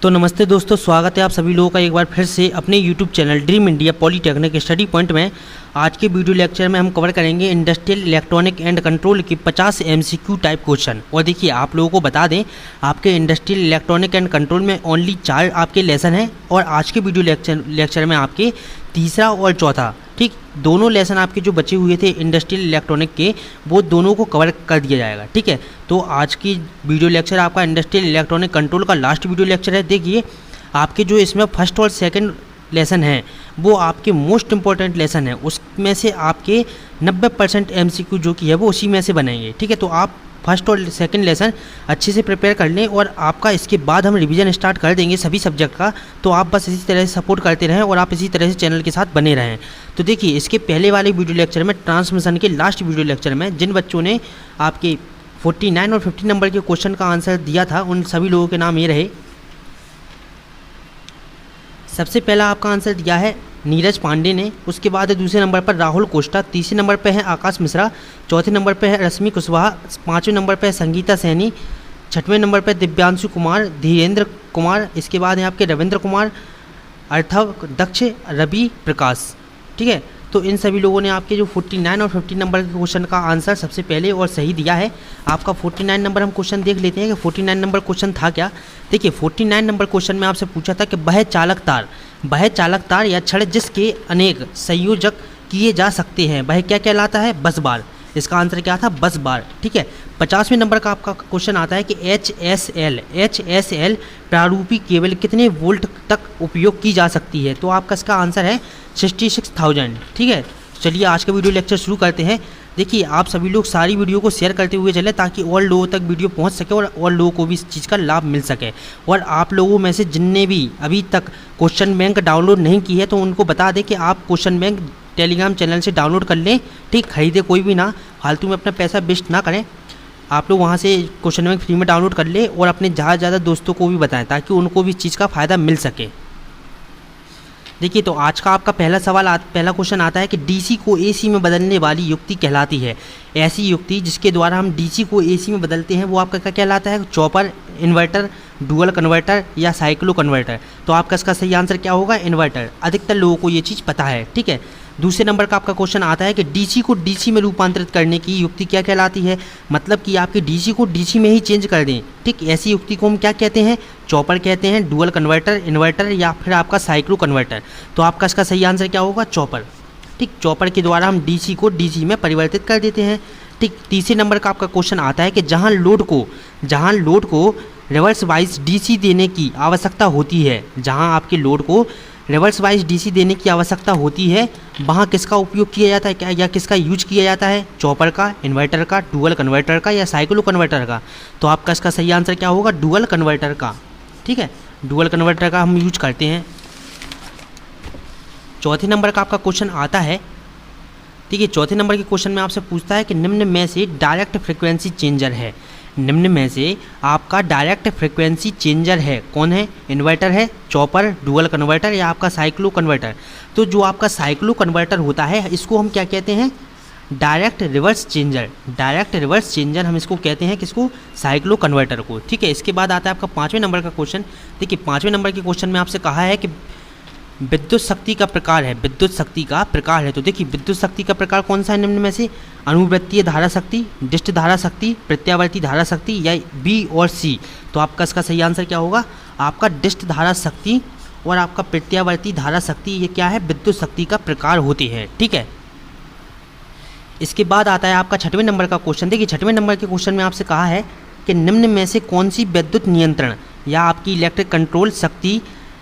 तो नमस्ते दोस्तों, स्वागत है आप सभी लोगों का एक बार फिर से अपने YouTube channel dream India polytechnic study point में। आज के वीडियो लेक्चर में हम कवर करेंगे इंडस्ट्रियल इलेक्ट्रॉनिक एंड कंट्रोल की 50 MCQ टाइप क्वेश्चन। और देखिए, आप लोगों को बता दें, आपके इंडस्ट्रियल इलेक्ट्रॉनिक एंड कंट्रोल में ओनली 4 आपके लेसन हैं और आज के वीडियो लेक्चर में आपके तीसरा और चौथा, ठीक, दोनों लेसन आपके जो बचे हुए थे इंडस्ट्रियल इलेक्ट्रॉनिक के, वो दोनों को कवर कर दिया जाएगा। ठीक है, तो आज की वीडियो लेक्चर आपका इंडस्ट्रियल इलेक्ट्रॉनिक कंट्रोल का लास्ट वीडियो लेक्चर है। देखिए, आपके जो इसमें फर्स्ट और सेकंड लेसन है वो आपके मोस्ट इंपॉर्टेंट लेसन है, उसमें से आपके 90% MCQ जो कि है वो उसी में से बनेंगे। ठीक है, तो आप फर्स्ट और सेकंड लेसन अच्छे से प्रिपेयर कर लें और आपका इसके बाद हम रिवीजन स्टार्ट कर देंगे सभी सब्जेक्ट का। तो आप बस इसी तरह से सपोर्ट करते रहें और आप इसी तरह से चैनल के साथ बने रहें। तो देखिए, इसके पहले वाले वीडियो लेक्चर में, ट्रांसमिशन के लास्ट वीडियो लेक्चर में, जिन बच्चों ने आपके 49 और 50 नंबर के क्वेश्चन का आंसर दिया था, उन सभी लोगों के नाम ये रहे। सबसे पहला आपका आंसर दिया है नीरज पांडे ने, उसके बाद दूसरे नंबर पर राहुल कोष्टा, तीसरे नंबर पर है आकाश मिश्रा, चौथे नंबर पर है रश्मि कुशवाहा, पाँचवें नंबर पर है संगीता सैनी, छठवें नंबर पर दिव्यांशु कुमार, धीरेन्द्र कुमार, इसके बाद है आपके रविंद्र कुमार, अर्थव दक्ष, रवि प्रकाश। ठीक है, तो इन सभी लोगों ने आपके जो 49 और 50 नंबर के क्वेश्चन का आंसर सबसे पहले और सही दिया है। आपका 49 नंबर हम क्वेश्चन देख लेते हैं कि 49 नंबर क्वेश्चन था क्या। देखिए, 49 नंबर क्वेश्चन में आपसे पूछा था कि वह चालक तार या छड़ जिसके अनेक संयोजक किए जा सकते हैं वह क्या कहलाता है? बस बार। इसका आंसर क्या था? बस बार। ठीक है, 50वें नंबर का आपका क्वेश्चन आता है कि HSL प्रारूपी केबल कितने वोल्ट तक उपयोग की जा सकती है? तो आपका इसका आंसर है 66,000। ठीक है, चलिए आज का वीडियो लेक्चर शुरू करते हैं। देखिए, आप सभी लोग सारी वीडियो को शेयर करते हुए चलें ताकि और लोगों तक वीडियो पहुंच सके और लोगों को भी इस चीज़ का लाभ मिल सके। और आप लोगों में से जिनने भी अभी तक क्वेश्चन बैंक डाउनलोड नहीं की है तो उनको बता दें कि आप क्वेश्चन बैंक टेलीग्राम चैनल से डाउनलोड कर लें। ठीक, खरीदे कोई भी ना, फालतू में अपना पैसा वेस्ट ना करें। आप लोग वहाँ से क्वेश्चन बैंक फ्री में डाउनलोड कर लें और अपने ज़्यादा से ज़्यादा दोस्तों को भी बताएं ताकि उनको भी इस चीज़ का फ़ायदा मिल सके। देखिए, तो आज का आपका पहला क्वेश्चन आता है कि DC को AC में बदलने वाली युक्ति कहलाती है। ऐसी युक्ति जिसके द्वारा हम DC को AC में बदलते हैं वो आपका क्या कहलाता है? चॉपर, इन्वर्टर, डुअल कन्वर्टर या साइक्लो कन्वर्टर। तो आपका इसका सही आंसर क्या होगा? इन्वर्टर। अधिकतर लोगों को ये चीज़ पता है। ठीक है, दूसरे नंबर का आपका क्वेश्चन आता है कि DC को DC में रूपांतरित करने की युक्ति क्या कहलाती है? मतलब कि आपके DC को DC में ही चेंज कर दें। ठीक, ऐसी युक्ति को हम क्या कहते हैं? चॉपर कहते हैं, डुअल कन्वर्टर, इन्वर्टर या फिर आपका साइक्लो कन्वर्टर। तो आपका इसका सही आंसर क्या होगा? चॉपर। ठीक, चॉपर के द्वारा हम DC को DC में परिवर्तित कर देते हैं। ठीक, तीसरे नंबर का आपका क्वेश्चन आता है कि जहाँ लोड को रिवर्स वाइज DC देने की आवश्यकता होती है, जहाँ आपके लोड को रिवर्स वाइज DC देने की आवश्यकता होती है, वहाँ किसका उपयोग किया जाता है क्या, या किसका यूज किया जाता है? चॉपर का, इन्वर्टर का, डुअल कन्वर्टर का या साइक्लो कन्वर्टर का। तो आपका इसका सही आंसर क्या होगा? डुअल कन्वर्टर का। ठीक है, डुअल कन्वर्टर का हम यूज करते हैं। चौथे नंबर का आपका क्वेश्चन आता है, ठीक है, चौथे नंबर के क्वेश्चन में आपसे पूछता है कि निम्न में से डायरेक्ट फ्रिक्वेंसी चेंजर है। निम्न में से आपका डायरेक्ट फ्रिक्वेंसी चेंजर है कौन है? इन्वर्टर है, चॉपर, डुअल कन्वर्टर या आपका साइक्लो कन्वर्टर। तो जो आपका साइक्लो कन्वर्टर होता है इसको हम क्या कहते हैं? Direct reverse changer. Direct reverse changer हम इसको कहते हैं, किसको? साइक्लो कन्वर्टर को। ठीक है, इसके बाद आता है आपका 5वें नंबर का क्वेश्चन। देखिए, 5वें नंबर के क्वेश्चन में आपसे कहा है कि विद्युत शक्ति का प्रकार है। विद्युत शक्ति का प्रकार है, तो देखिए, विद्युत शक्ति का प्रकार कौन सा है निम्न में से? अनुवृत्तीय धारा शक्ति, डिस्ट धारा शक्ति, प्रत्यावर्ती धारा शक्ति या B और C। तो आपका इसका सही आंसर क्या होगा? आपका डिस्ट धारा शक्ति और आपका प्रत्यावर्ती धारा शक्ति, ये क्या है? विद्युत शक्ति का प्रकार होते हैं। ठीक है, इसके बाद आता है आपका 6वें नंबर का क्वेश्चन। देखिए, 6वें नंबर के क्वेश्चन में आपसे कहा है कि निम्न में से कौन सी विद्युत नियंत्रण या आपकी इलेक्ट्रिक कंट्रोल शक्ति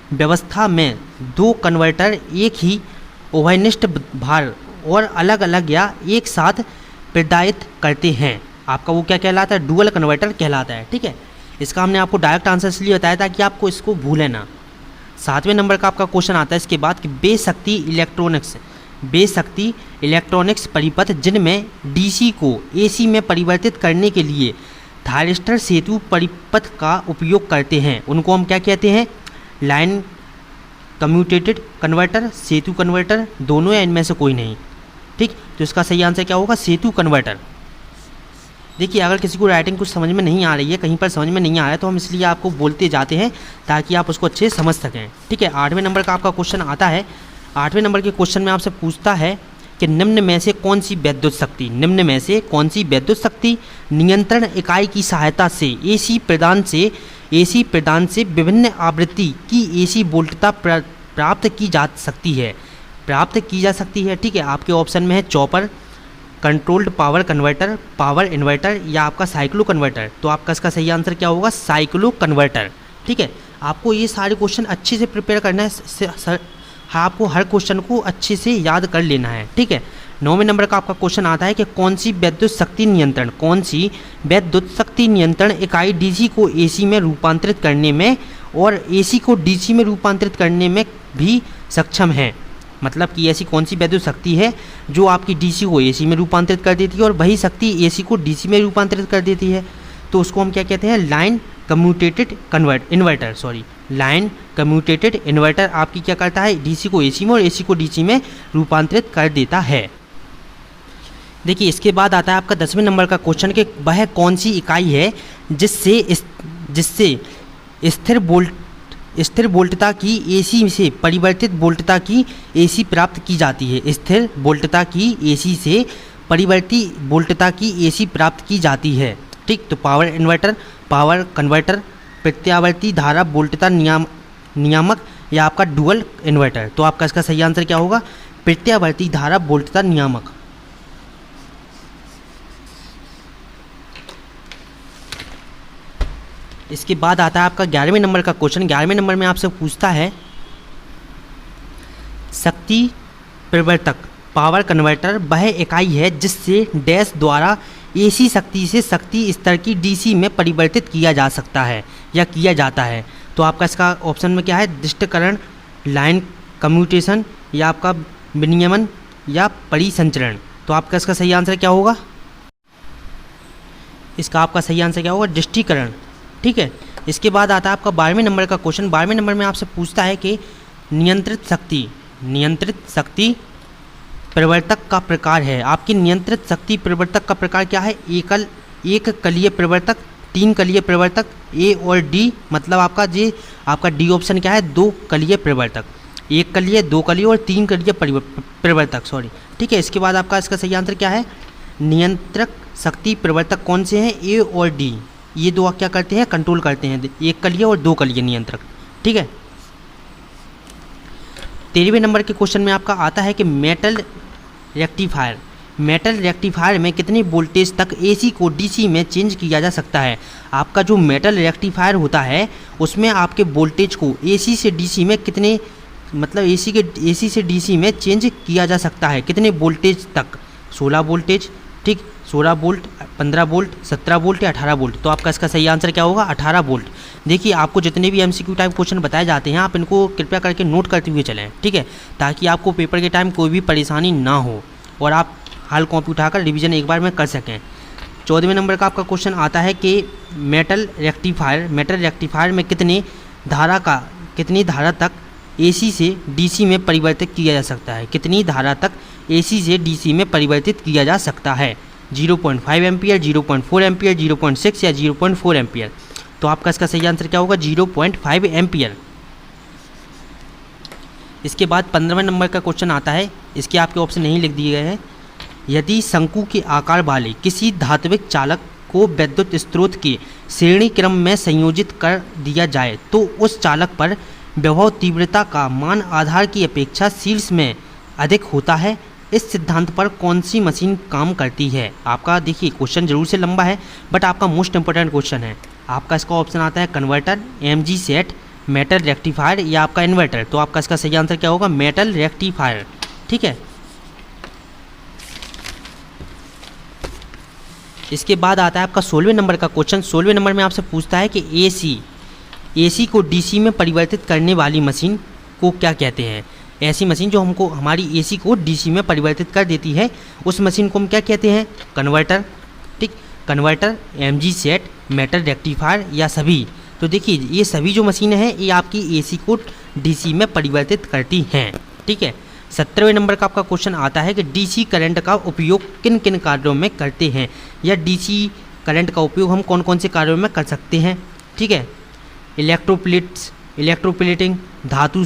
व्यवस्था में 2 कन्वर्टर एक ही उभयनिष्ठ भार और अलग अलग या एक साथ प्रदायित करते हैं? आपका वो क्या कहलाता है? डुअल कन्वर्टर कहलाता है। ठीक है, इसका हमने आपको डायरेक्ट आंसर इसलिए बताया ताकि आपको इसको भूलें ना। 7वें नंबर का आपका क्वेश्चन आता है इसके बाद कि बेशक्ति इलेक्ट्रॉनिक्स परिपथ जिनमें DC को AC में परिवर्तित करने के लिए थायरिस्टर सेतु परिपथ का उपयोग करते हैं, उनको हम क्या कहते हैं? लाइन कम्यूटेटेड कन्वर्टर, सेतु कन्वर्टर, दोनों या इनमें से कोई नहीं। ठीक, तो इसका सही आंसर क्या होगा? सेतु कन्वर्टर। देखिए अगर किसी को राइटिंग कुछ समझ में नहीं आ रही है, कहीं पर समझ में नहीं आ रहा है, तो हम इसलिए आपको बोलते जाते हैं ताकि आप उसको अच्छे से समझ सकें। ठीक है, 8वें नंबर का आपका क्वेश्चन आता है। 8वें नंबर के क्वेश्चन में आपसे पूछता है कि निम्न में से कौन सी विद्युत शक्ति, निम्न में से कौन सी विद्युत शक्ति नियंत्रण इकाई की सहायता से एसी प्रदान से विभिन्न आवृत्ति की एसी वोल्टता प्राप्त की जा सकती है। ठीक है, आपके ऑप्शन में है chopper, controlled power converter, power inverter या आपका साइक्लो कन्वर्टर। तो आपका इसका सही आंसर क्या होगा? Cyclo converter. ठीक है, आपको ये सारे क्वेश्चन अच्छे से प्रिपेयर करना है, आपको हर क्वेश्चन को अच्छे से याद कर लेना है। ठीक है, 9वें नंबर का आपका क्वेश्चन आता है कि कौन सी विद्युत शक्ति नियंत्रण इकाई डीसी को एसी में रूपांतरित करने में और एसी को डीसी में रूपांतरित करने में भी सक्षम है। मतलब कि ऐसी कौन सी विद्युत शक्ति है जो आपकी डीसी को एसी में रूपांतरित कर देती है और वही शक्ति एसी को डीसी में रूपांतरित कर देती है। तो उसको हम क्या कहते हैं? लाइन कम्यूटेटेड इन्वर्टर आपकी क्या करता है? डीसी को एसी में और एसी को डीसी में रूपांतरित कर देता है। देखिए इसके बाद आता है आपका 10वें नंबर का क्वेश्चन कि वह कौन सी इकाई है जिससे स्थिर वोल्टता की एसी से परिवर्तित वोल्टता की एसी प्राप्त की जाती है। स्थिर वोल्टता की एसी से परिवर्तित वोल्टता की एसी प्राप्त की जाती है। ठीक, तो पावर इन्वर्टर, पावर कन्वर्टर, प्रत्यावर्ती धारा वोल्टता नियामक या आपका डुअल इन्वर्टर। तो आपका इसका सही आंसर क्या होगा? प्रत्यावर्ती धारा वोल्टता नियामक। इसके बाद आता है आपका 11वें नंबर का क्वेश्चन। 11वें नंबर में आपसे पूछता है शक्ति परिवर्तक, पावर कन्वर्टर वह इकाई है जिससे डैश द्वारा एसी शक्ति से शक्ति स्तर की डीसी में परिवर्तित किया जा सकता है या किया जाता है। तो आपका इसका ऑप्शन में क्या है? दृष्टिकरण, लाइन कम्यूटेशन या आपका विनियमन या परिसंचरण। तो आपका इसका सही आंसर क्या होगा? इसका आपका सही आंसर क्या होगा? दृष्टिकरण। ठीक है, इसके बाद आता है आपका 12वें नंबर का क्वेश्चन। 12वें नंबर में आपसे पूछता है कि नियंत्रित शक्ति परिवर्तक का प्रकार है। आपकी नियंत्रित शक्ति परिवर्तक का प्रकार क्या है? एक कलीय परिवर्तक, 3 कलीय परिवर्तक, ए और डी। मतलब आपका डी ऑप्शन क्या है? 2 कलीय परिवर्तक, 1 कलीय, 2 कलीय और 3 कलीय परिवर्तक। ठीक है, इसके बाद आपका इसका सही आंसर क्या है? नियंत्रक शक्ति परिवर्तक कौन से हैं? ए और डी। ये दो क्या करते हैं? कंट्रोल करते हैं, 1 कलीय और 2 कलीय नियंत्रक। ठीक है, 13वें नंबर के क्वेश्चन में आपका आता है कि मेटल रेक्टिफायर में कितनी वोल्टेज तक एसी को डीसी में चेंज किया जा सकता है। आपका जो मेटल रेक्टिफायर होता है उसमें आपके वोल्टेज को एसी से डीसी में कितने, मतलब एसी से डीसी में चेंज किया जा सकता है कितने वोल्टेज तक? 16 वोल्टेज। ठीक, 16 वोल्ट, 15 वोल्ट, 17 वोल्ट या 18 वोल्ट। तो आपका इसका सही आंसर क्या होगा? 18 वोल्ट। देखिए आपको जितने भी एमसीक्यू टाइप क्वेश्चन बताए जाते हैं आप इनको कृपया करके नोट करते हुए चलें। ठीक है, ताकि आपको पेपर के टाइम कोई भी परेशानी ना हो और आप हाल कॉपी उठाकर रिवीजन एक बार में कर सकें। 14वें नंबर का आपका क्वेश्चन आता है कि मेटल रेक्टिफायर में कितनी धारा तक एसी से डीसी में परिवर्तित किया जा सकता है? कितनी धारा तक एसी से डीसी में परिवर्तित किया जा सकता है? 0.5 एम्पियर, 0.4 एम्पियर, 0.6 या 0.4 एम्पियर। तो आपका इसका सही आंसर क्या होगा? 0.5 एम्पियर। इसके बाद 15वें नंबर का क्वेश्चन आता है, इसके आपके ऑप्शन नहीं लिख दिए गए हैं। यदि शंकु के आकार वाले किसी धात्विक चालक को विद्युत स्रोत के श्रेणी क्रम में संयोजित कर दिया जाए तो उस चालक पर विभव तीव्रता का मान आधार की अपेक्षा शीर्ष में अधिक होता है। इस सिद्धांत पर कौन सी मशीन काम करती है? आपका देखिए क्वेश्चन जरूर से लंबा है बट आपका मोस्ट इंपॉर्टेंट क्वेश्चन है। आपका इसका ऑप्शन आता है converter, MG set, metal rectifier या आपका इन्वर्टर। तो आपका इसका सही आंसर क्या होगा? Metal rectifier. ठीक है, इसके बाद आता है आपका 16वें नंबर का क्वेश्चन। 16वें नंबर में आपसे पूछता है कि एसी को डीसी में परिवर्तित करने वाली मशीन को क्या कहते हैं? ऐसी मशीन जो हमको हमारी एसी को डीसी में परिवर्तित कर देती है उस मशीन को हम क्या कहते हैं? कन्वर्टर। ठीक, converter, MG set, metal rectifier या सभी। तो देखिए ये सभी जो मशीनें हैं ये आपकी एसी को डीसी में परिवर्तित करती हैं। ठीक है, 17वें नंबर का आपका क्वेश्चन आता है कि डीसी करंट का उपयोग किन किन कार्यों में करते हैं या डीसी करंट का उपयोग हम कौन कौन से कार्यों में कर सकते हैं। ठीक है, इलेक्ट्रोप्लेट्स, इलेक्ट्रोप्लेटिंग, धातु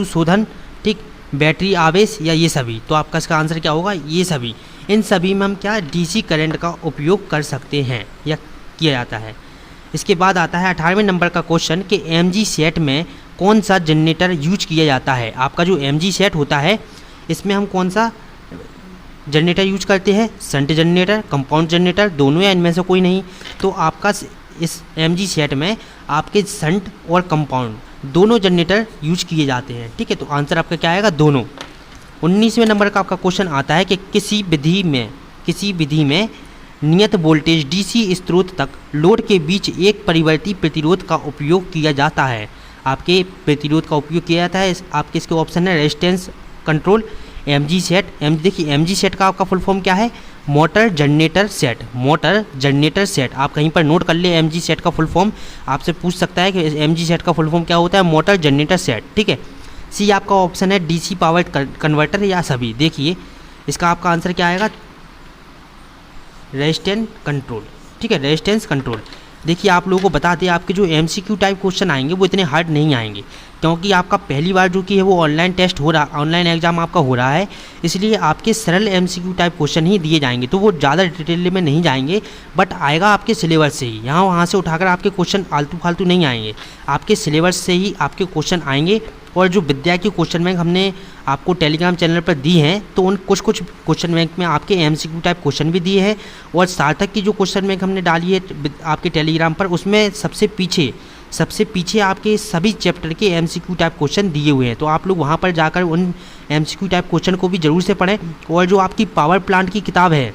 शोधन, ठीक, बैटरी आवेश या ये सभी। तो आपका इसका आंसर क्या होगा, ये सभी। इन सभी में हम क्या डीसी करंट का उपयोग कर सकते हैं या किया जाता है। इसके बाद आता है 18वें नंबर का क्वेश्चन कि एमजी सेट में कौन सा जनरेटर यूज किया जाता है। आपका जो एमजी सेट होता है इसमें हम कौन सा जनरेटर यूज करते हैं, शंट जनरेटर, कंपाउंड जनरेटर, दोनों या इनमें से कोई नहीं। तो आपका इस एमजी सेट में आपके शंट और कंपाउंड दोनों जनरेटर यूज किए जाते हैं। ठीक है, तो आंसर आपका क्या आएगा, दोनों। 19वें नंबर का आपका क्वेश्चन आता है कि किसी विधि में नियत वोल्टेज डीसी स्रोत तक लोड के बीच एक परिवर्ती प्रतिरोध का उपयोग किया जाता है। आपके प्रतिरोध का उपयोग किया जाता है, आपके इसके ऑप्शन है रेजिस्टेंस कंट्रोल, एमजी सेट। देखिए एमजी सेट का आपका फुल फॉर्म क्या है, motor generator set. Motor generator set आप कहीं पर नोट कर ले, एमजी सेट का फुल फॉर्म आपसे पूछ सकता है कि एमजी सेट का फुल फॉर्म क्या होता है, मोटर जनरेटर सेट। ठीक है, सी आपका ऑप्शन है डीसी पावर कन्वर्टर या सभी। देखिए इसका आपका आंसर क्या आएगा, रेजिस्टेंस कंट्रोल। ठीक है, रेजिस्टेंस कंट्रोल। देखिए आप लोगों को बता दें, आपके जो एमसीक्यू टाइप क्वेश्चन आएंगे वो इतने हार्ड नहीं आएंगे, क्योंकि आपका पहली बार जो कि है वो ऑनलाइन टेस्ट हो रहा, ऑनलाइन एग्जाम आपका हो रहा है, इसलिए आपके सरल एमसीक्यू टाइप क्वेश्चन ही दिए जाएंगे। तो वो ज़्यादा डिटेल में नहीं जाएंगे, बट आएगा आपके सिलेबस से ही। यहाँ वहाँ से उठाकर आपके क्वेश्चन आलतू फालतू नहीं आएंगे, आपके सिलेबस से ही आपके क्वेश्चन आएंगे। और जो विद्या की क्वेश्चन बैंक हमने आपको टेलीग्राम चैनल पर दी हैं, तो उन कुछ क्वेश्चन बैंक में आपके एमसीक्यू टाइप क्वेश्चन भी दिए हैं, और सार्थक की जो क्वेश्चन बैंक हमने डाली है आपके टेलीग्राम पर, उसमें सबसे पीछे आपके सभी चैप्टर के एमसीक्यू टाइप क्वेश्चन दिए हुए हैं। तो आप लोग वहाँ पर जाकर उन एमसीक्यू टाइप क्वेश्चन को भी ज़रूर से पढ़ें। और जो आपकी पावर प्लांट की किताब है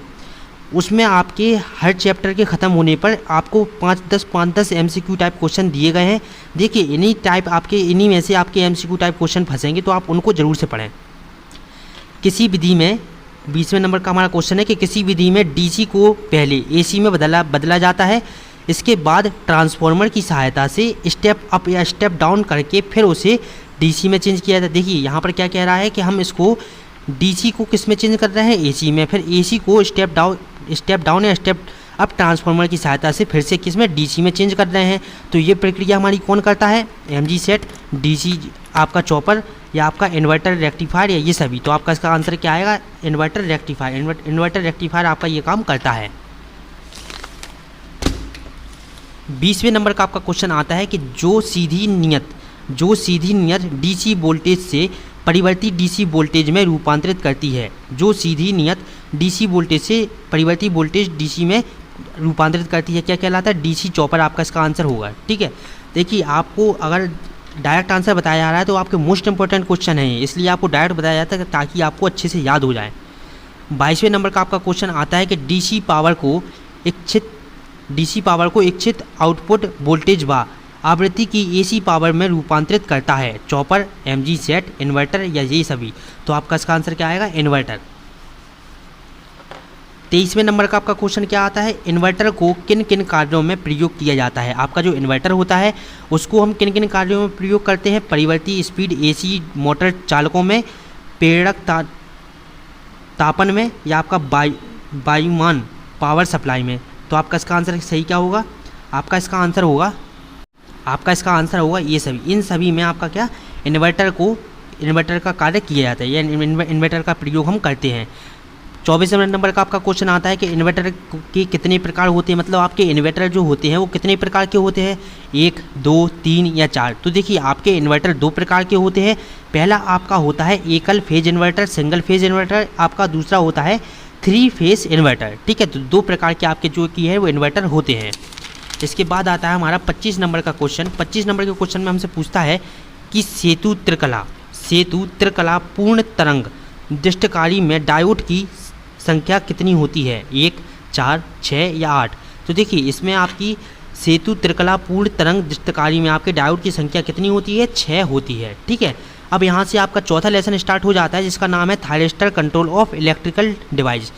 उसमें आपके हर चैप्टर के ख़त्म होने पर आपको 5-10 एमसीक्यू टाइप क्वेश्चन दिए गए हैं। देखिए इन्हीं में से आपके एमसीक्यू टाइप क्वेश्चन फंसेंगे, तो आप उनको ज़रूर से पढ़ें। किसी विधि में 20वें नंबर का हमारा क्वेश्चन है कि किसी विधि में डीसी को पहले एसी में बदला जाता है, इसके बाद ट्रांसफार्मर की सहायता से स्टेप अप या स्टेप डाउन करके फिर उसे डीसी में चेंज किया जाता है। देखिए यहाँ पर क्या कह रहा है कि हम इसको डीसी को किस में चेंज कर रहे हैं, एसी में, फिर एसी को स्टेप डाउन या स्टेप अप ट्रांसफार्मर की सहायता से फिर से किस में, डीसी में चेंज कर रहे हैं। तो ये प्रक्रिया हमारी कौन करता है, एमजी सेट, डीसी आपका चॉपर या आपका इन्वर्टर रेक्टिफायर या ये सभी। तो आपका इसका आंसर क्या आएगा, इन्वर्टर रेक्टिफायर। इन्वर्टर रेक्टिफायर आपका ये काम करता है। 20वें नंबर का आपका क्वेश्चन आता है कि जो सीधी नियत डीसी वोल्टेज से परिवर्ती डीसी वोल्टेज में रूपांतरित करती है। जो सीधी नियत डीसी वोल्टेज से परिवर्ती वोल्टेज डीसी में रूपांतरित करती है, क्या कहलाता है, डीसी चॉपर आपका इसका आंसर होगा। ठीक है, देखिए आपको अगर डायरेक्ट आंसर बताया जा रहा है तो आपके मोस्ट इंपॉर्टेंट क्वेश्चन है, इसलिए आपको डायरेक्ट बताया जाता है ताकि आपको अच्छे से याद हो जाए। 22वें नंबर का आपका क्वेश्चन आता है कि डीसी पावर को इच्छित आउटपुट वोल्टेज व आवृत्ति की एसी पावर में रूपांतरित करता है, चॉपर, एमजी सेट, इन्वर्टर या ये सभी। तो आपका इसका आंसर क्या आएगा, इन्वर्टर। 23वें नंबर का आपका क्वेश्चन क्या आता है, इन्वर्टर को किन किन कार्यों में प्रयोग किया जाता है। आपका जो इन्वर्टर होता है उसको हम किन किन कार्यों में प्रयोग करते हैं, परिवर्ती स्पीड एसी मोटर चालकों में, प्रेरक तापन में या आपका वायुमान पावर सप्लाई में। तो आपका इसका आंसर सही क्या होगा, आपका इसका आंसर होगा ये सभी। इन सभी में आपका क्या, इन्वर्टर का कार्य किया जाता है या इन्वर्टर का प्रयोग हम करते हैं। 24वें नंबर का आपका क्वेश्चन आता है कि इन्वर्टर के कितने प्रकार होते हैं, मतलब आपके इन्वर्टर जो होते हैं वो कितने प्रकार के होते हैं, 1, 2, 3 या 4। तो देखिए आपके इन्वर्टर 2 प्रकार के होते हैं। पहला आपका होता है एकल phase inverter, single phase inverter, आपका दूसरा होता है 3 फेज इन्वर्टर। ठीक है, तो 2 प्रकार के आपके जो कि है वो इन्वर्टर होते हैं। इसके बाद आता है हमारा 25 नंबर का क्वेश्चन। 25 नंबर के क्वेश्चन में हमसे पूछता है कि सेतु त्रिकला पूर्ण तरंग दृष्टकारी में डायोड की संख्या कितनी होती है, 1, 4, 6 या 8। तो देखिए इसमें आपकी सेतु त्रिकला पूर्ण तरंग दृष्टकारी में आपके डायोड की संख्या कितनी होती है, 6 होती है। ठीक है, अब यहाँ से आपका चौथा लेसन स्टार्ट हो जाता है जिसका नाम है thyristor control of electrical device.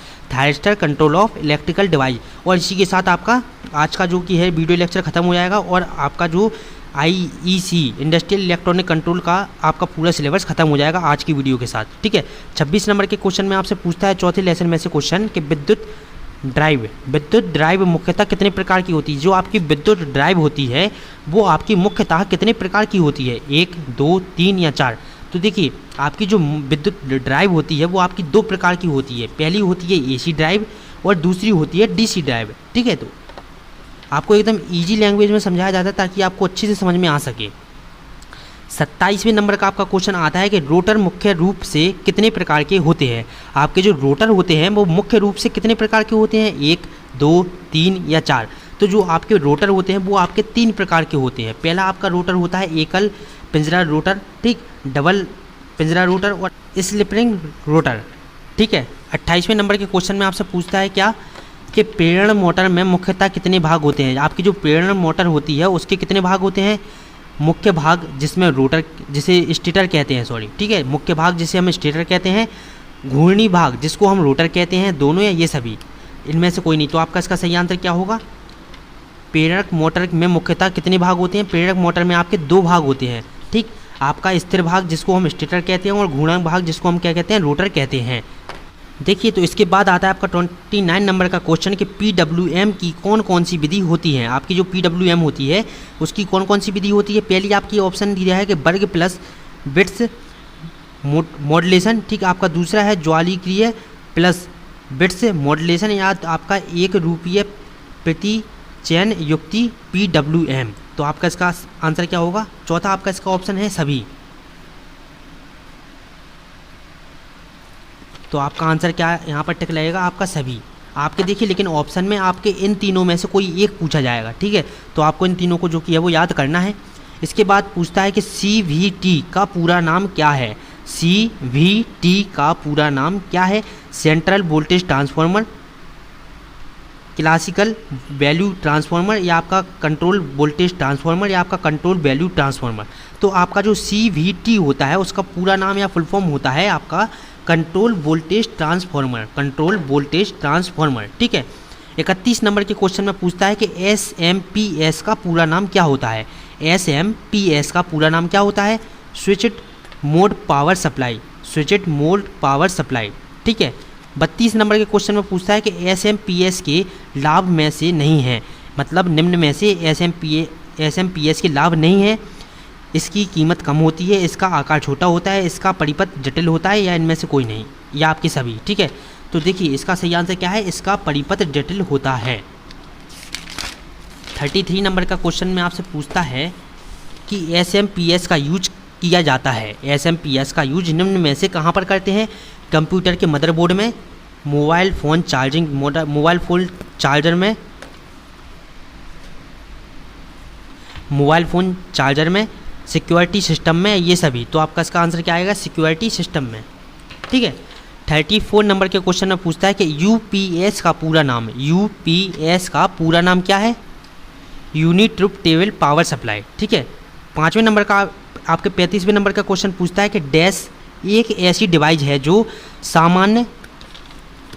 और इसी के साथ आपका आज का जो कि है वीडियो लेक्चर ख़त्म हो जाएगा और आपका जो IEC इंडस्ट्रियल इलेक्ट्रॉनिक कंट्रोल का आपका पूरा सिलेबस खत्म हो जाएगा आज की वीडियो के साथ। ठीक है, 26 नंबर के क्वेश्चन में आपसे पूछता है चौथे लेसन में से क्वेश्चन कि ड्राइव। विद्युत ड्राइव मुख्यतः कितने प्रकार की होती है? जो आपकी विद्युत ड्राइव होती है वो आपकी मुख्यतः कितने प्रकार की होती है? 1, 2, 3 या 4? तो देखिए आपकी जो विद्युत ड्राइव होती है वो आपकी 2 प्रकार की होती है। पहली होती है एसी ड्राइव और दूसरी होती है डीसी ड्राइव। ठीक है, तो आपको एकदम ईजी लैंग्वेज में समझाया जाता है ताकि आपको अच्छे से समझ में आ सके। 27वें नंबर का आपका क्वेश्चन आता है कि रोटर मुख्य रूप से कितने प्रकार के होते हैं? आपके जो रोटर होते हैं वो मुख्य रूप से कितने प्रकार के होते हैं? 1, 2, 3 या 4? तो जो आपके रोटर होते हैं वो आपके 3 प्रकार के होते हैं। पहला आपका रोटर होता है एकल पिंजरा रोटर, ठीक, डबल पिंजरा रोटर और स्लिपिंग रोटर। ठीक है, 28वें नंबर के क्वेश्चन में आपसे पूछता है क्या कि प्रेरण मोटर में मुख्यतः कितने भाग होते हैं? आपकी जो प्रेरण मोटर होती है उसके कितने भाग होते हैं? मुख्य भाग जिसमें रोटर, जिसे स्टेटर कहते हैं, सॉरी, ठीक है, मुख्य भाग जिसे हम स्टेटर कहते हैं, घूर्णी भाग जिसको हम रोटर कहते हैं, दोनों या ये सभी, इनमें से कोई नहीं। तो आपका इसका सही आंसर क्या होगा? प्रेरक मोटर में मुख्यतः कितने भाग होते हैं? प्रेरक मोटर में आपके 2 भाग होते हैं। ठीक, आपका स्थिर भाग जिसको हम स्टेटर कहते हैं और घूर्णक भाग जिसको हम क्या कहते हैं? रोटर कहते हैं। देखिए, तो इसके बाद आता है आपका 29 नंबर का क्वेश्चन कि PWM की कौन कौन सी विधि होती है? आपकी जो PWM होती है उसकी कौन कौन सी विधि होती है? पहली आपकी ऑप्शन दिया है कि वर्ग प्लस बिट्स मॉड्यूलेशन। ठीक, आपका दूसरा है ज्वालीक्रिय प्लस बिट्स मॉड्यूलेशन, या आपका 1 रूपीय प्रति चयन युक्ति PWM। तो आपका इसका आंसर क्या होगा? चौथा आपका इसका ऑप्शन है सभी। तो आपका आंसर क्या यहाँ पर टिक लगेगा? आपका सभी। आपके देखिए लेकिन ऑप्शन में आपके इन तीनों में से कोई एक पूछा जाएगा। ठीक है, तो आपको इन तीनों को जो कि है वो याद करना है। इसके बाद पूछता है कि CVT का पूरा नाम क्या है? CVT का पूरा नाम क्या है? Central voltage transformer, classical value transformer, या आपका कंट्रोल वोल्टेज ट्रांसफार्मर, या आपका कंट्रोल वैल्यू ट्रांसफार्मर। तो आपका जो CVT होता है उसका पूरा नाम या फुल फॉर्म होता है आपका control voltage transformer, control voltage transformer. ठीक है, 31 नंबर के क्वेश्चन में पूछता है कि SMPS का पूरा नाम क्या होता है? SMPS का पूरा नाम क्या होता है? Switched mode power supply, switched mode power supply. ठीक है, 32 नंबर के क्वेश्चन में पूछता है कि SMPS के लाभ में से नहीं है, मतलब निम्न में से SMPS के लाभ नहीं है। इसकी कीमत कम होती है, इसका आकार छोटा होता है, इसका परिपथ जटिल होता है, या इनमें से कोई नहीं, या आपके सभी। ठीक है, तो देखिए इसका सही आंसर क्या है? इसका परिपथ जटिल होता है। 33 नंबर का क्वेश्चन में आपसे पूछता है कि SMPS का यूज किया जाता है। SMPS का यूज निम्न में से कहाँ पर करते हैं? कंप्यूटर के मदरबोर्ड में, mobile phone charging mobile phone charger में, मोबाइल फ़ोन चार्जर में, सिक्योरिटी सिस्टम में, ये सभी। तो आपका इसका आंसर क्या आएगा? सिक्योरिटी सिस्टम में। ठीक है, 34 नंबर के क्वेश्चन में पूछता है कि UPS का पूरा नाम, UPS का पूरा नाम क्या है? Unit truth table power supply. ठीक है, 5वें नंबर का आपके 35वें नंबर का क्वेश्चन पूछता है कि डैश एक ऐसी डिवाइस है जो सामान्य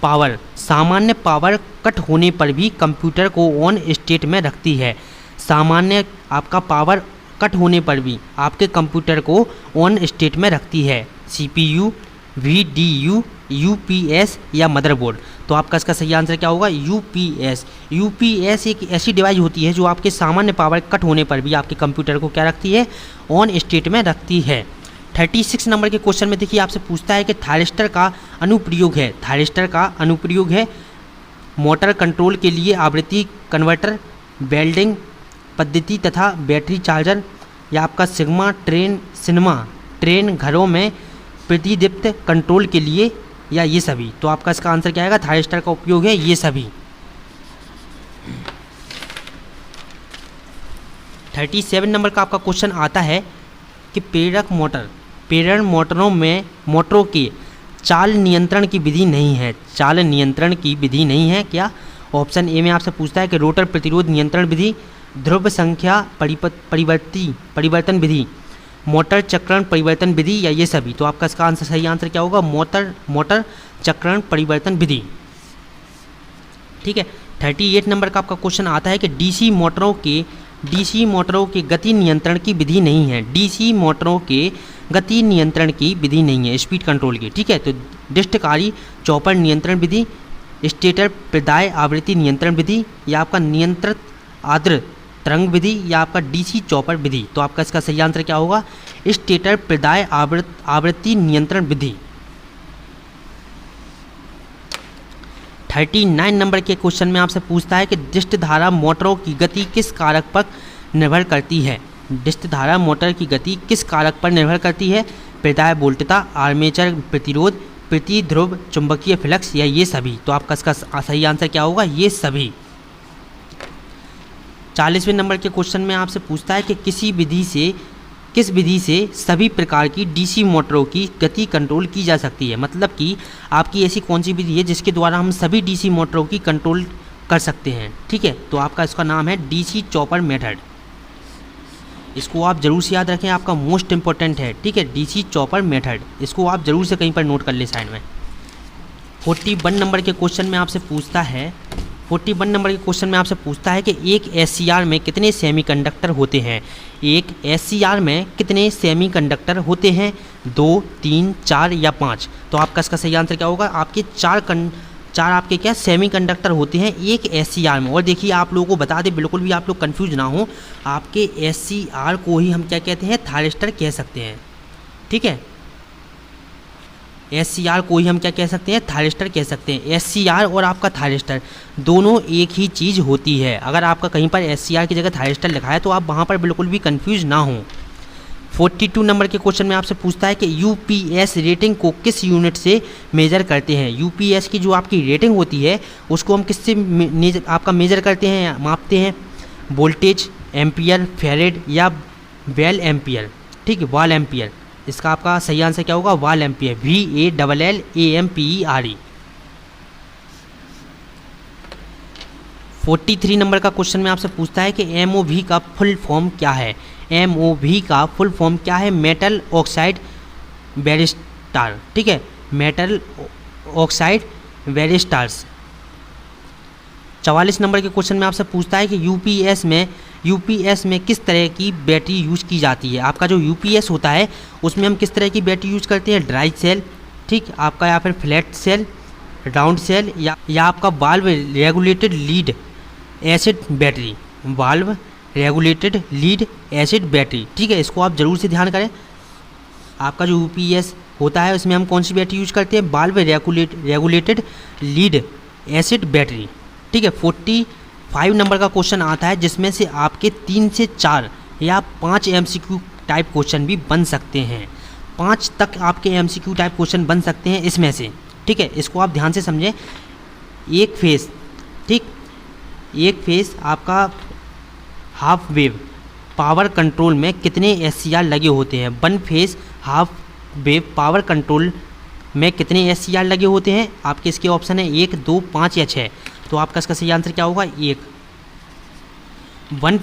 पावर कट होने पर भी कंप्यूटर को ऑन स्टेट में रखती है। सामान्य आपका पावर कट होने पर भी आपके कंप्यूटर को ऑन स्टेट में रखती है। CPU, VDU, UPS या मदरबोर्ड। तो आपका इसका सही आंसर क्या होगा? UPS। UPS एक ऐसी डिवाइस होती है जो आपके सामान्य पावर कट होने पर भी आपके कंप्यूटर को क्या रखती है? ऑन स्टेट में रखती है। 36 नंबर के क्वेश्चन में देखिए आपसे पूछता है कि थायरिस्टर का अनुप्रयोग है। थायरिस्टर का अनुप्रयोग है मोटर कंट्रोल के लिए आवृत्ति कन्वर्टर, वेल्डिंग पद्धति तथा बैटरी चार्जर, या आपका सिनेमा ट्रेन घरों में प्रतिदीप्त कंट्रोल के लिए, या ये सभी। तो आपका इसका आंसर क्या आएगा? थायरिस्टर का उपयोग है ये सभी। 37 नंबर का आपका क्वेश्चन आता है कि प्रेरण मोटरों के चाल नियंत्रण की विधि नहीं है। चाल नियंत्रण की विधि नहीं है क्या? ऑप्शन ए में आपसे पूछता है कि रोटर प्रतिरोध नियंत्रण विधि, ध्रुव संख्या परिवर्तन विधि, मोटर चक्रण परिवर्तन विधि, या ये सभी। तो आपका इसका आंसर सही आंसर क्या होगा? मोटर चक्रण परिवर्तन विधि। ठीक है, 38 नंबर का आपका क्वेश्चन आता है कि डीसी मोटरों के गति नियंत्रण की विधि नहीं है। डीसी मोटरों के गति नियंत्रण की विधि नहीं है, स्पीड कंट्रोल की। ठीक है, तो डिस्टकारी चॉपर नियंत्रण विधि, स्टेटर प्रदाय आवृत्ति नियंत्रण विधि, या आपका नियंत्रित आर्द्र तरंग विधि, या आपका डीसी चॉपर विधि। तो आपका इसका सही आंसर क्या होगा? स्टेटर प्रदाय आवृत्ति नियंत्रण विधि। 39 नंबर के क्वेश्चन में आपसे पूछता है कि डिस्क धारा मोटरों की गति किस कारक पर निर्भर करती है? डिस्क धारा मोटर की गति किस कारक पर निर्भर करती है? प्रदाय वोल्टता, आर्मेचर प्रतिरोध, प्रतिध्रुव चुंबकीय फ्लक्स, या ये सभी। तो आपका इसका सही आंसर क्या होगा? ये सभी। 40वें नंबर के क्वेश्चन में आपसे पूछता है कि किस विधि से सभी प्रकार की डीसी मोटरों की गति कंट्रोल की जा सकती है। मतलब कि आपकी ऐसी कौन सी विधि है जिसके द्वारा हम सभी डीसी मोटरों की कंट्रोल कर सकते हैं। ठीक है, तो आपका इसका नाम है डीसी चॉपर मेथड। इसको आप जरूर से याद रखें, आपका मोस्ट इंपॉर्टेंट है। ठीक है, डीसी चॉपर मेथड, इसको आप जरूर से कहीं पर नोट कर ले साइड में। 41 नंबर के क्वेश्चन में आपसे पूछता है 41 नंबर के क्वेश्चन में आपसे पूछता है कि एक एससीआर में कितने सेमीकंडक्टर होते हैं? एक एससीआर में कितने सेमीकंडक्टर होते हैं? 2, 3, 4 या 5। तो आपका इसका सही आंसर क्या होगा? आपके चार आपके क्या सेमीकंडक्टर होते हैं एक एससीआर में। और देखिए आप लोगों को बता दें, बिल्कुल भी आप लोग कंफ्यूज ना हो, आपके एससीआर को ही हम क्या कहते हैं? थायरिस्टर कह सकते हैं। ठीक है, एससीआर को ही हम क्या कह सकते हैं? थायरिस्टर कह सकते हैं। एससीआर और आपका थायरिस्टर दोनों एक ही चीज़ होती है। अगर आपका कहीं पर एससीआर की जगह थायरिस्टर लिखा है तो आप वहाँ पर बिल्कुल भी कंफ्यूज ना हो। 42 नंबर के क्वेश्चन में आपसे पूछता है कि यूपीएस रेटिंग को किस यूनिट से मेजर करते हैं? यूपीएस की जो आपकी रेटिंग होती है उसको हम किससे आपका मेजर करते हैं, मापते हैं? वोल्टेज, एम्पियर, फैरेड या वेल एम्पियर। ठीक है, वाल एम्पियर। इसका आपका सही आंसर क्या होगा? वाल एम्पियर, VALLAMPERE। 43 नंबर का क्वेश्चन में आपसे पूछता है कि MOV का फुल फॉर्म क्या है? MOV का फुल फॉर्म क्या है? Metal oxide varistor. ठीक है, मेटल ऑक्साइड बैरिस्टार्स। 44 नंबर के क्वेश्चन में आपसे पूछता है कि यूपीएस में किस तरह की बैटरी यूज की जाती है? आपका जो यूपीएस होता है उसमें हम किस तरह की बैटरी यूज करते हैं? ड्राई सेल, ठीक आपका, या फिर फ्लैट सेल, राउंड सेल, या आपका valve regulated lead acid battery, valve regulated lead acid battery. ठीक है, इसको आप ज़रूर से ध्यान करें। आपका जो यूपीएस होता है उसमें हम कौन सी बैटरी यूज करते हैं? Valve regulated lead acid battery. ठीक है, 45 नंबर का क्वेश्चन आता है जिसमें से आपके 3 से 4 या 5 MCQ टाइप क्वेश्चन भी बन सकते हैं। 5 तक आपके MCQ टाइप क्वेश्चन बन सकते हैं इसमें से। ठीक है, इसको आप ध्यान से समझें। एक फेस, ठीक, एक फेस आपका हाफ वेव पावर कंट्रोल में कितने SCR लगे होते हैं? 1 face half wave power control में कितने SCR लगे होते हैं? आपके इसके ऑप्शन है 1, 2, 5 या 6। तो आपका इसका सही आंसर क्या होगा? 1। 1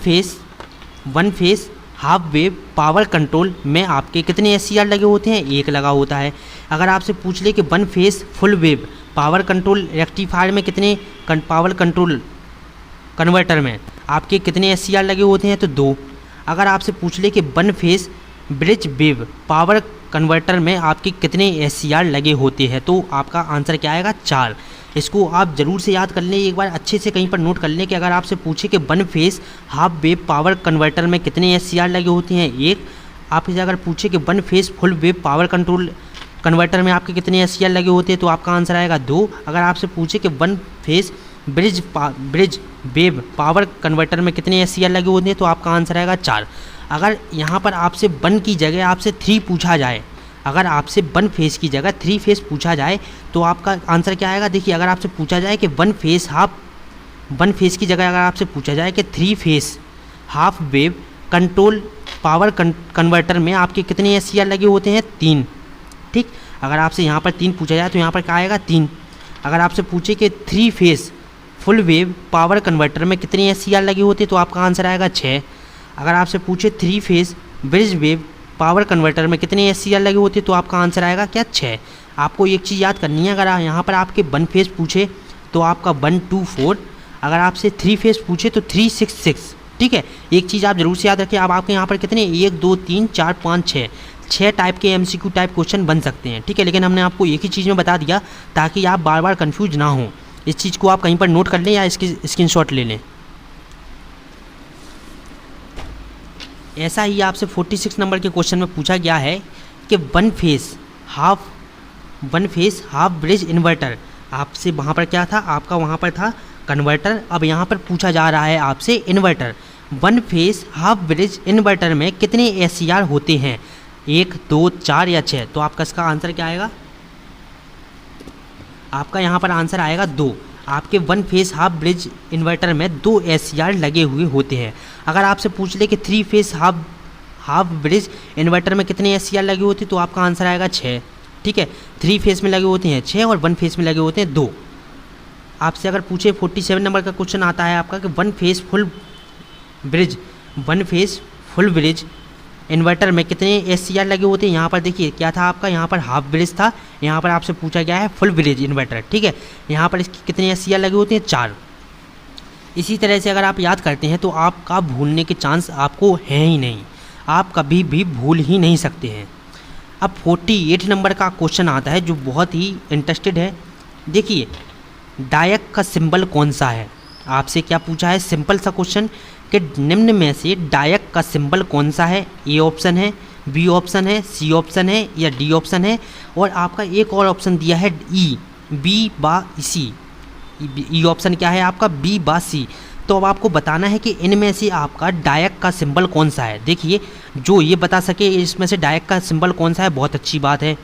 face half wave power control में आपके कितने SCR लगे होते हैं? 1 लगा होता है। अगर आपसे पूछ ले कि 1 face full wave power control rectifier में कितने पावर कंट्रोल कन्वर्टर में आपके कितने SCR लगे होते हैं? तो 2। अगर आपसे पूछ ले कि 1 face bridge wave power converter में आपके कितने SCR लगे होते हैं? तो आपका आंसर क्या आएगा? 4। इसको आप ज़रूर से याद कर लें, एक बार अच्छे से कहीं पर नोट कर लें कि अगर आपसे पूछे कि 1 face half wave power converter में कितने SCR लगे होते हैं? 1। आपसे अगर पूछे कि 1 face full wave power control converter में आपके कितने SCR लगे होते हैं? तो आपका आंसर आएगा 2। अगर आपसे पूछे कि 1 face bridge wave power converter में कितने SCR लगे होते हैं? तो आपका आंसर आएगा 4। अगर यहाँ पर आपसे 1 की जगह आपसे 3 पूछा जाए, अगर आपसे 1 फेस की जगह 3 फेस पूछा जाए तो आपका आंसर क्या आएगा? देखिए, अगर आपसे पूछा जाए कि 1 फेस की जगह अगर आपसे पूछा जाए कि 3 face half wave control power converter में आपके कितने SCR लगे होते हैं? 3। ठीक, अगर आपसे यहाँ पर 3 पूछा जाए तो यहाँ पर क्या आएगा? 3। अगर आपसे पूछे कि 3 face full wave power converter में कितने SCR लगे होते हैं? तो आपका आंसर आएगा 6। अगर आपसे पूछे 3 face bridge wave power converter में कितने SCR लगे होते हैं? तो आपका आंसर आएगा क्या? 6। आपको एक चीज़ याद करनी है, अगर यहाँ पर आपके 1 फेस पूछे तो आपका 1, 2, 4। अगर आपसे 3 फेस पूछे तो 3, 6, 6। ठीक है, एक चीज़ आप जरूर से याद रखें। अब आपके यहाँ पर कितने 1, 2, 3, 4, 5, 6 टाइप के MCQ टाइप क्वेश्चन बन सकते हैं। ठीक है, लेकिन हमने आपको एक ही चीज़ में बता दिया ताकि आप बार बार कन्फ्यूज ना हो। इस चीज़ को आप कहीं पर नोट कर लें या इसकी स्क्रीनशॉट ले लें। ऐसा ही आपसे 46 नंबर के क्वेश्चन में पूछा गया है कि one face half bridge inverter, आपसे वहाँ पर क्या था, आपका वहाँ पर था कन्वर्टर, अब यहाँ पर पूछा जा रहा है आपसे inverter. One face half bridge inverter में कितने SCR होते हैं, 1, 2, 4 या 6? तो आपका इसका आंसर क्या आएगा, आपका यहाँ पर आंसर आएगा 2। आपके one face half bridge inverter में 2 SCR लगे हुए होते हैं। अगर आपसे पूछ ले कि 3 फेस हाफ ब्रिज इन्वर्टर में कितने SCR लगे होते हैं, तो आपका आंसर आएगा 6। ठीक है, 3 फेस में लगे होते हैं 6 और 1 फेस में लगे होते हैं 2। आपसे अगर पूछे 47 नंबर का क्वेश्चन आता है आपका कि one face full bridge inverter में कितने SCR लगे होते हैं। यहाँ पर देखिए क्या था आपका, यहाँ पर हाफ ब्रिज था, यहाँ पर आपसे पूछा गया है फुल ब्रिज इन्वर्टर। ठीक है, यहाँ पर इसके कितने SCR लगे होते हैं, 4। इसी तरह से अगर आप याद करते हैं तो आपका भूलने के चांस आपको हैं ही नहीं, आप कभी भी भूल ही नहीं सकते हैं। अब 48 नंबर का क्वेश्चन आता है जो बहुत ही इंटरेस्टेड है। देखिए डायक का सिंबल कौन सा है, आपसे क्या पूछा है, सिंपल सा क्वेश्चन कि निम्न में से डायक का सिंबल कौन सा है। ए ऑप्शन है, बी ऑप्शन है, सी ऑप्शन है या डी ऑप्शन है, और आपका एक और ऑप्शन दिया है ई, बी बा सी। ई ऑप्शन क्या है आपका, बी बा सी। तो अब आपको बताना है कि इनमें से आपका डायक का सिंबल कौन सा है। देखिए जो ये बता सके इसमें से डायक का सिंबल कौन सा है बहुत अच्छी बात है,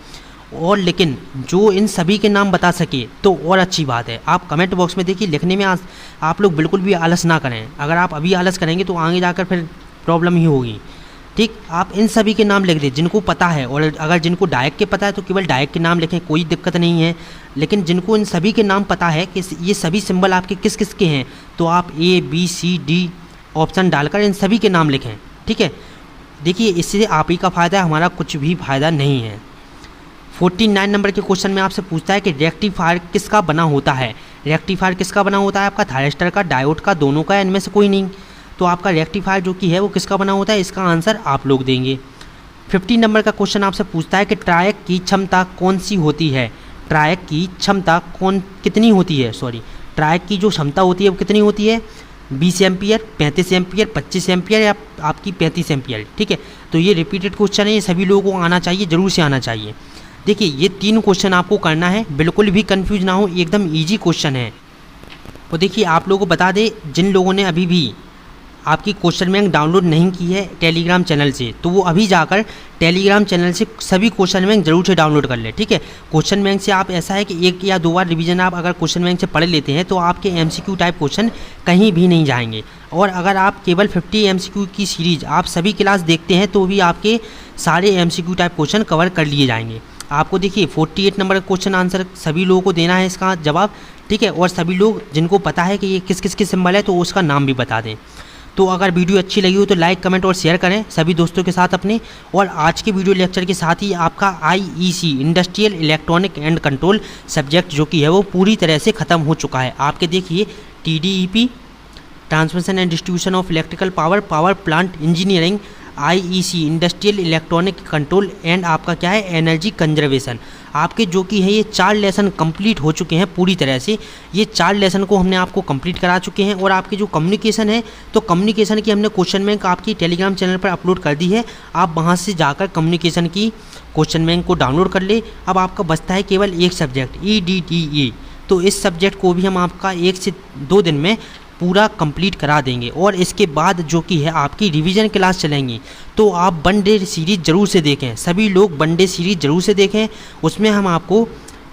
और लेकिन जो इन सभी के नाम बता सके तो और अच्छी बात है। आप कमेंट बॉक्स में देखिए, लिखने में आप लोग बिल्कुल भी आलस ना करें। अगर आप अभी आलस करेंगे तो आगे जाकर फिर प्रॉब्लम ही होगी। ठीक, आप इन सभी के नाम लिख दें जिनको पता है, और अगर जिनको डायक के पता है तो केवल डायक के नाम लिखें, कोई दिक्कत नहीं है। लेकिन जिनको इन सभी के नाम पता है कि ये सभी सिंबल आपके किस किस के हैं, तो आप A, B, C, D option डालकर इन सभी के नाम लिखें। ठीक है, देखिए इससे आप ही का फ़ायदा है, हमारा कुछ भी फ़ायदा नहीं है। 49 नंबर के क्वेश्चन में आपसे पूछता है कि रेक्टिफायर किसका बना होता है। रेक्टिफायर किसका बना होता है, आपका थायरिस्टर का, डायोड का, दोनों का, इनमें से कोई नहीं। तो आपका रेक्टिफायर जो कि है वो किसका बना होता है, इसका आंसर आप लोग देंगे। 50 नंबर का क्वेश्चन आपसे पूछता है कि ट्रायक की क्षमता कौन सी होती है। ट्रायक की क्षमता कितनी होती है, ट्रायक की जो क्षमता होती है वो कितनी होती है, 20 एम्पियर, 35 एम्पियर, 25 एम्पियर या आपकी 35 एम्पियर। ठीक है, तो ये रिपीटेड क्वेश्चन है, ये सभी लोगों को आना चाहिए, ज़रूर से आना चाहिए। देखिए ये 3 क्वेश्चन आपको करना है, बिल्कुल भी कंफ्यूज ना हो, एकदम इजी क्वेश्चन है। और देखिए आप लोगों को बता दें, जिन लोगों ने अभी भी आपकी क्वेश्चन बैंक डाउनलोड नहीं की है टेलीग्राम चैनल से, तो वो अभी जाकर टेलीग्राम चैनल से सभी क्वेश्चन बैंक जरूर से डाउनलोड कर ले। ठीक है, क्वेश्चन बैंक से आप ऐसा है कि 1 या 2 बार रिवीजन आप अगर क्वेश्चन बैंक से पढ़ लेते हैं तो आपके MCQ टाइप क्वेश्चन कहीं भी नहीं जाएंगे। और अगर आप केवल 50 MCQ की सीरीज आप सभी क्लास देखते हैं तो भी आपके सारे MCQ टाइप क्वेश्चन कवर कर लिए जाएंगे। आपको देखिए 48 नंबर का क्वेश्चन आंसर सभी लोगों को देना है इसका जवाब। ठीक है, और सभी लोग जिनको पता है कि ये किस किस के सिंबल है तो उसका नाम भी बता दें। तो अगर वीडियो अच्छी लगी हो तो लाइक, कमेंट और शेयर करें सभी दोस्तों के साथ अपने। और आज के वीडियो लेक्चर के साथ ही आपका IEC industrial electronic and control subject जो कि है वो पूरी तरह से ख़त्म हो चुका है। आपके देखिए TDEP transmission and distribution of electrical power plant engineering, IEC industrial electronic control and आपका क्या है एनर्जी कंजर्वेशन, आपके जो कि है ये 4 लेसन कंप्लीट हो चुके हैं पूरी तरह से। ये 4 लेसन को हमने आपको कंप्लीट करा चुके हैं। और आपकी जो कम्युनिकेशन है तो कम्युनिकेशन की हमने क्वेश्चन बैंक आपकी टेलीग्राम चैनल पर अपलोड कर दी है, आप वहाँ से जाकर कम्युनिकेशन की क्वेश्चन बैंक को डाउनलोड कर ले। अब आपका बचता है केवल एक सब्जेक्ट EDDE, तो इस सब्जेक्ट को भी हम आपका 1 से 2 दिन में पूरा कंप्लीट करा देंगे। और इसके बाद जो कि है आपकी रिवीजन क्लास चलेंगी, तो आप वन डे सीरीज़ ज़रूर से देखें, सभी लोग वन डे सीरीज़ ज़रूर से देखें। उसमें हम आपको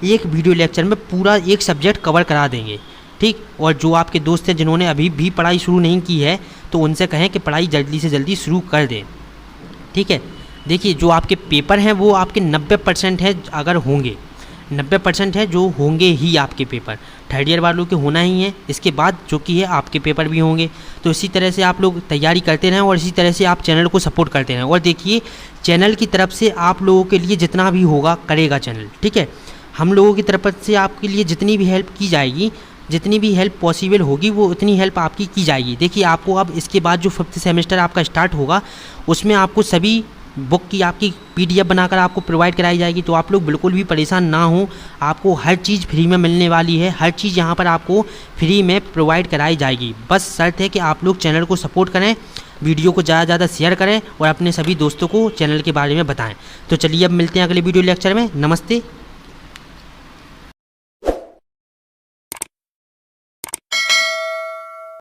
एक वीडियो लेक्चर में पूरा एक सब्जेक्ट कवर करा देंगे। ठीक, और जो आपके दोस्त हैं जिन्होंने अभी भी पढ़ाई शुरू नहीं की है तो उनसे कहें कि पढ़ाई जल्दी से जल्दी शुरू कर दें। ठीक है, देखिए जो आपके पेपर हैं वो आपके 90% है, अगर होंगे 90% है जो होंगे ही आपके पेपर, थर्ड ईयर वालों के होना ही है। इसके बाद जो कि है आपके पेपर भी होंगे। तो इसी तरह से आप लोग तैयारी करते रहें और इसी तरह से आप चैनल को सपोर्ट करते रहें। और देखिए चैनल की तरफ से आप लोगों के लिए जितना भी होगा करेगा चैनल। ठीक है, हम लोगों की तरफ से आपके लिए जितनी भी हेल्प की जाएगी, जितनी भी हेल्प पॉसिबल होगी वो उतनी हेल्प आपकी की जाएगी। देखिए आपको अब इसके बाद जो 5th सेमेस्टर आपका स्टार्ट होगा उसमें आपको सभी बुक की आपकी PDF बनाकर आपको प्रोवाइड कराई जाएगी। तो आप लोग बिल्कुल भी परेशान ना हो, आपको हर चीज़ फ्री में मिलने वाली है। हर चीज़ यहाँ पर आपको फ्री में प्रोवाइड कराई जाएगी। बस शर्त है कि आप लोग चैनल को सपोर्ट करें, वीडियो को ज़्यादा से ज़्यादा शेयर करें और अपने सभी दोस्तों को चैनल के बारे में बताएं। तो चलिए अब मिलते हैं अगले वीडियो लेक्चर में। नमस्ते।